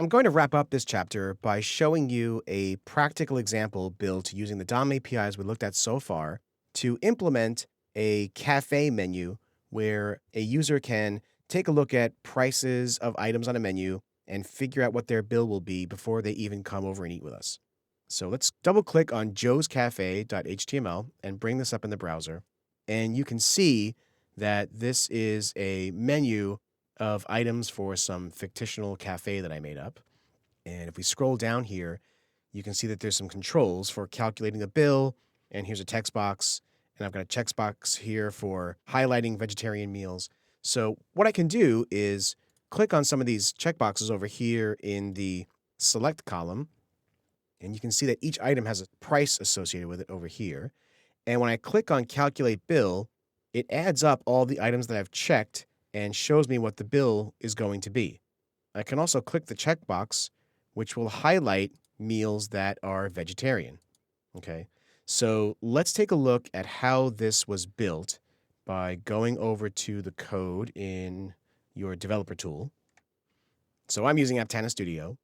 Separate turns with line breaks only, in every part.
I'm going to wrap up this chapter by showing you a practical example built using the DOM APIs we looked at so far to implement a cafe menu where a user can take a look at prices of items on a menu and figure out what their bill will be before they even come over and eat with us. So let's double click on joescafe.html and bring this up in the browser. And you can see that this is a menu of items for some fictional cafe that I made up. And if we scroll down here, you can see that there's some controls for calculating the bill, and here's a text box, and I've got a checkbox here for highlighting vegetarian meals. So what I can do is click on some of these checkboxes over here in the select column, and you can see that each item has a price associated with it over here. And when I click on calculate bill, it adds up all the items that I've checked and shows me what the bill is going to be. I can also click the checkbox, which will highlight meals that are vegetarian. Okay, so let's take a look at how this was built by going over to the code in your developer tool. So I'm using Aptana Studio,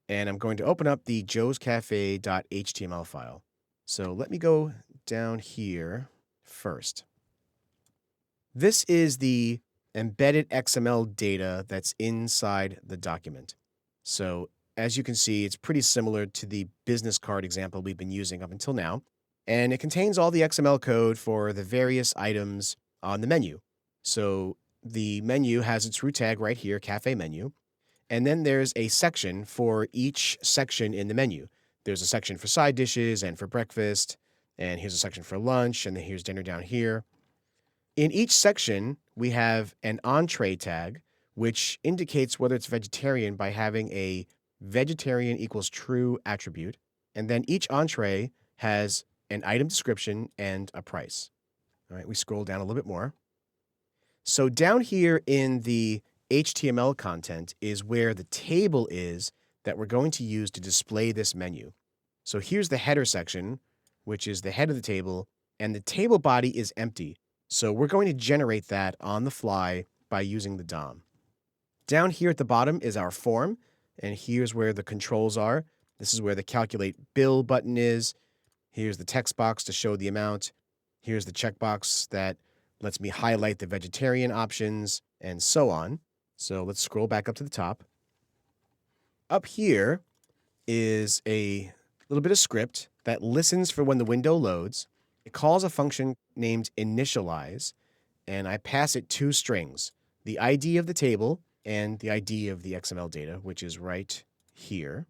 and I'm going to open up the joescafe.html file. So let me go down here first. This is the embedded XML data that's inside the document. So as you can see, it's pretty similar to the business card example we've been using up until now, and it contains all the XML code for the various items on the menu. So the menu has its root tag right here, cafe menu, and then there's a section for each section in the menu. There's a section for side dishes and for breakfast, and here's a section for lunch, and then here's dinner down here. In each section, we have an entree tag, which indicates whether it's vegetarian by having a vegetarian equals true attribute. And then each entree has an item description and a price. All right, we scroll down a little bit more. So down here in the HTML content is where the table is that we're going to use to display this menu. So here's the header section, which is the head of the table, and the table body is empty. So we're going to generate that on the fly by using the DOM. Down here at the bottom is our form, and here's where the controls are. This is where the calculate bill button is. Here's the text box to show the amount. Here's the checkbox that lets me highlight the vegetarian options, and so on. So let's scroll back up to the top. Up here is a little bit of script that listens for when the window loads. It calls a function named initialize, and I pass it two strings, the ID of the table and the ID of the XML data, which is right here.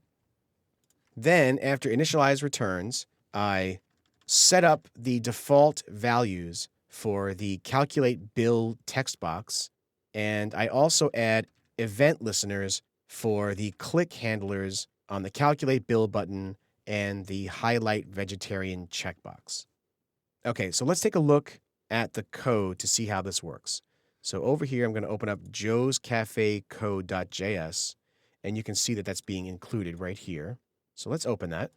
Then, after initialize returns, I set up the default values for the calculate bill text box, and I also add event listeners for the click handlers on the calculate bill button and the highlight vegetarian checkbox. Okay, so let's take a look at the code to see how this works. So over here, I'm going to open up joescafecode.js, and you can see that that's being included right here. So let's open that.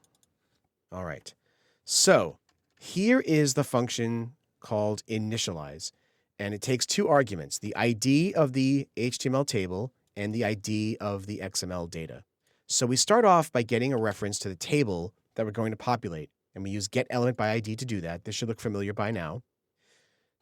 All right. So here is the function called initialize, and it takes two arguments, the ID of the HTML table and the ID of the XML data. So we start off by getting a reference to the table that we're going to populate, and we use getElementById to do that. This should look familiar by now.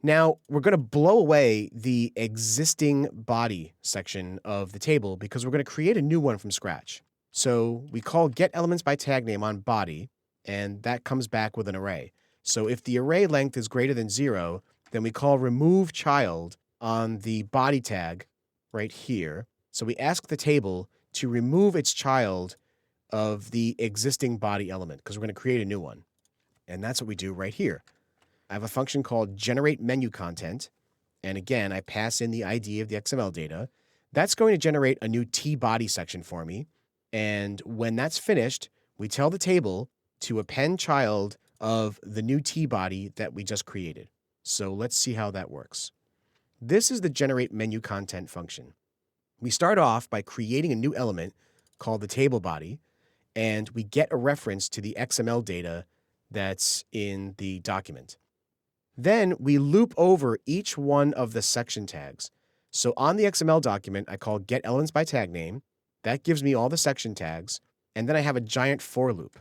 Now, we're going to blow away the existing body section of the table because we're going to create a new one from scratch. So we call getElementsByTagName on body, and that comes back with an array. So if the array length is greater than 0, then we call removeChild on the body tag right here. So we ask the table to remove its child of the existing body element because we're going to create a new one. And that's what we do right here. I have a function called generateMenuContent, and again, I pass in the ID of the XML data. That's going to generate a new tBody section for me, and when that's finished, we tell the table to append child of the new tBody that we just created. So let's see how that works. This is the generateMenuContent function. We start off by creating a new element called the table body, and we get a reference to the XML data that's in the document. Then we loop over each one of the section tags. So on the XML document, I call getElementsByTagName. That gives me all the section tags. And then I have a giant for loop.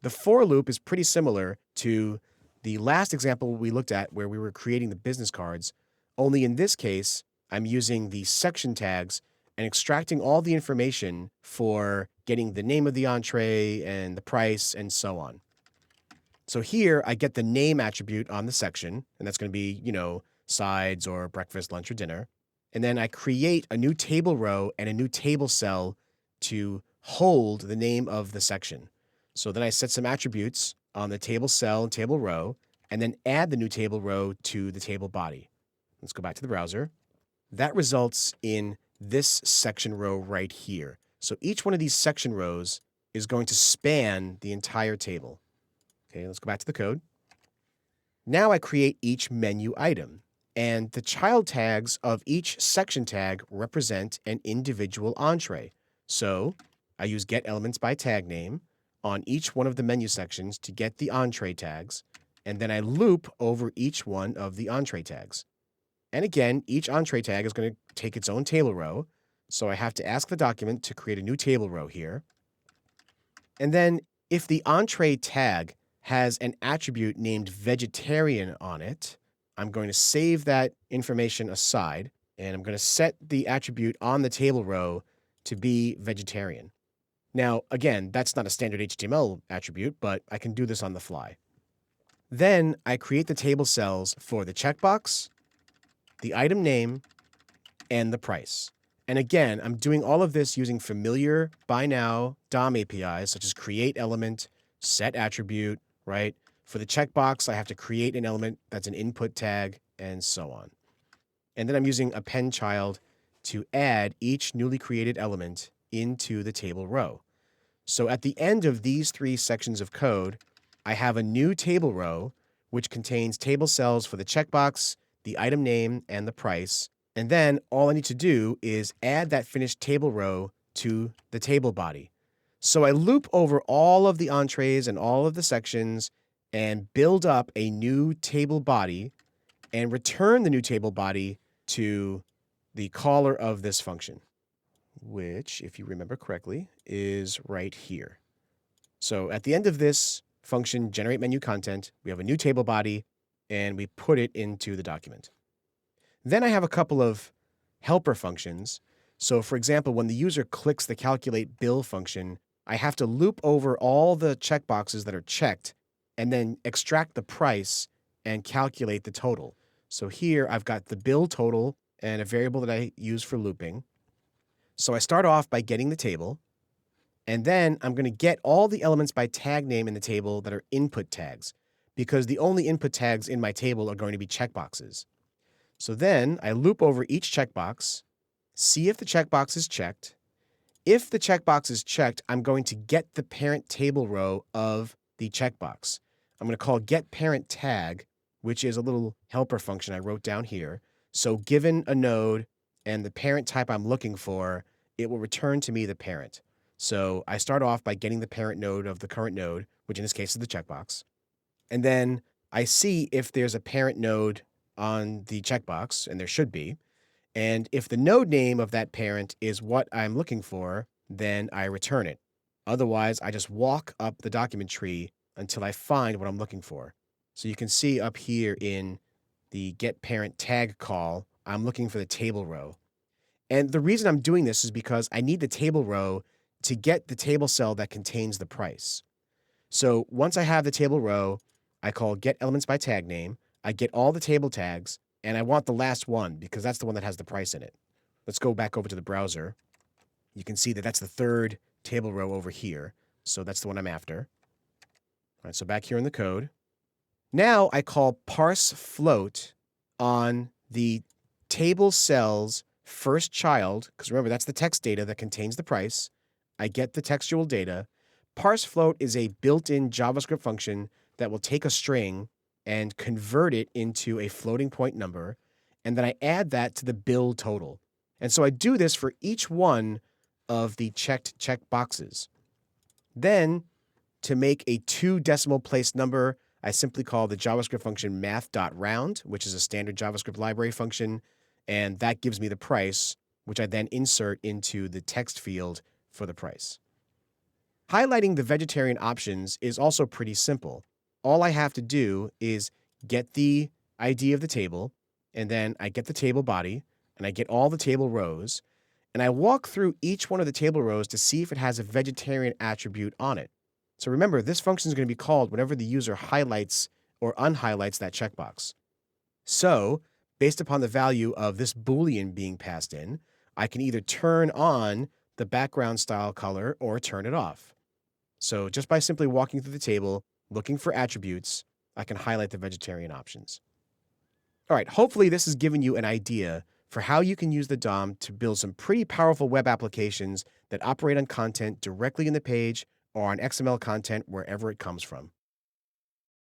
The for loop is pretty similar to the last example we looked at where we were creating the business cards, only in this case, I'm using the section tags and extracting all the information for getting the name of the entree and the price and so on. So here I get the name attribute on the section, and that's going to be, sides or breakfast, lunch, or dinner. And then I create a new table row and a new table cell to hold the name of the section. So then I set some attributes on the table cell and table row, and then add the new table row to the table body. Let's go back to the browser. That results in this section row right here. So each one of these section rows is going to span the entire table. Okay, let's go back to the code. Now I create each menu item, and the child tags of each section tag represent an individual entree. So I use getElementsByTagName on each one of the menu sections to get the entree tags, and then I loop over each one of the entree tags. And again, each entree tag is going to take its own table row, so I have to ask the document to create a new table row here. And then if the entree tag has an attribute named vegetarian on it, I'm going to save that information aside, and I'm going to set the attribute on the table row to be vegetarian. Now, again, that's not a standard HTML attribute, but I can do this on the fly. Then I create the table cells for the checkbox, the item name, and the price. And again, I'm doing all of this using familiar by now DOM APIs such as create element, set attribute, right? For the checkbox, I have to create an element that's an input tag, and so on. And then I'm using append child to add each newly created element into the table row. So at the end of these three sections of code, I have a new table row which contains table cells for the checkbox, the item name, and the price. And then all I need to do is add that finished table row to the table body. So I loop over all of the entrees and all of the sections and build up a new table body and return the new table body to the caller of this function, which, if you remember correctly, is right here. So at the end of this function, generate menu content, we have a new table body, and we put it into the document. Then I have a couple of helper functions. So for example, when the user clicks the calculate bill function, I have to loop over all the checkboxes that are checked and then extract the price and calculate the total. So here I've got the bill total and a variable that I use for looping. So I start off by getting the table, and then I'm going to get all the elements by tag name in the table that are input tags, because the only input tags in my table are going to be checkboxes. So then I loop over each checkbox, see if the checkbox is checked. If the checkbox is checked, I'm going to get the parent table row of the checkbox. I'm going to call getParentTag, which is a little helper function I wrote down here. So given a node and the parent type I'm looking for, it will return to me the parent. So I start off by getting the parent node of the current node, which in this case is the checkbox. And then I see if there's a parent node on the checkbox, and there should be. And if the node name of that parent is what I'm looking for, then I return it. Otherwise, I just walk up the document tree until I find what I'm looking for. So you can see up here in the getParentTag call, I'm looking for the table row. And the reason I'm doing this is because I need the table row to get the table cell that contains the price. So once I have the table row, I call getElementsByTagName. I get all the table tags, and I want the last one because that's the one that has the price in it. Let's go back over to the browser. You can see that that's the third table row over here. So that's the one I'm after. All right, so back here in the code. Now I call parseFloat on the table cell's first child, because remember, that's the text data that contains the price. I get the textual data. ParseFloat is a built-in JavaScript function that will take a string and convert it into a floating point number, and then I add that to the bill total. And so I do this for each one of the checked checkboxes. Then, to make a 2 decimal place number, I simply call the JavaScript function math.round, which is a standard JavaScript library function, and that gives me the price, which I then insert into the text field for the price. Highlighting the vegetarian options is also pretty simple. All I have to do is get the ID of the table, and then I get the table body, and I get all the table rows, and I walk through each one of the table rows to see if it has a vegetarian attribute on it. So remember, this function is going to be called whenever the user highlights or unhighlights that checkbox. So, based upon the value of this Boolean being passed in, I can either turn on the background style color or turn it off. So just by simply walking through the table, looking for attributes, I can highlight the vegetarian options. All right, hopefully this has given you an idea for how you can use the DOM to build some pretty powerful web applications that operate on content directly in the page or on XML content wherever it comes from.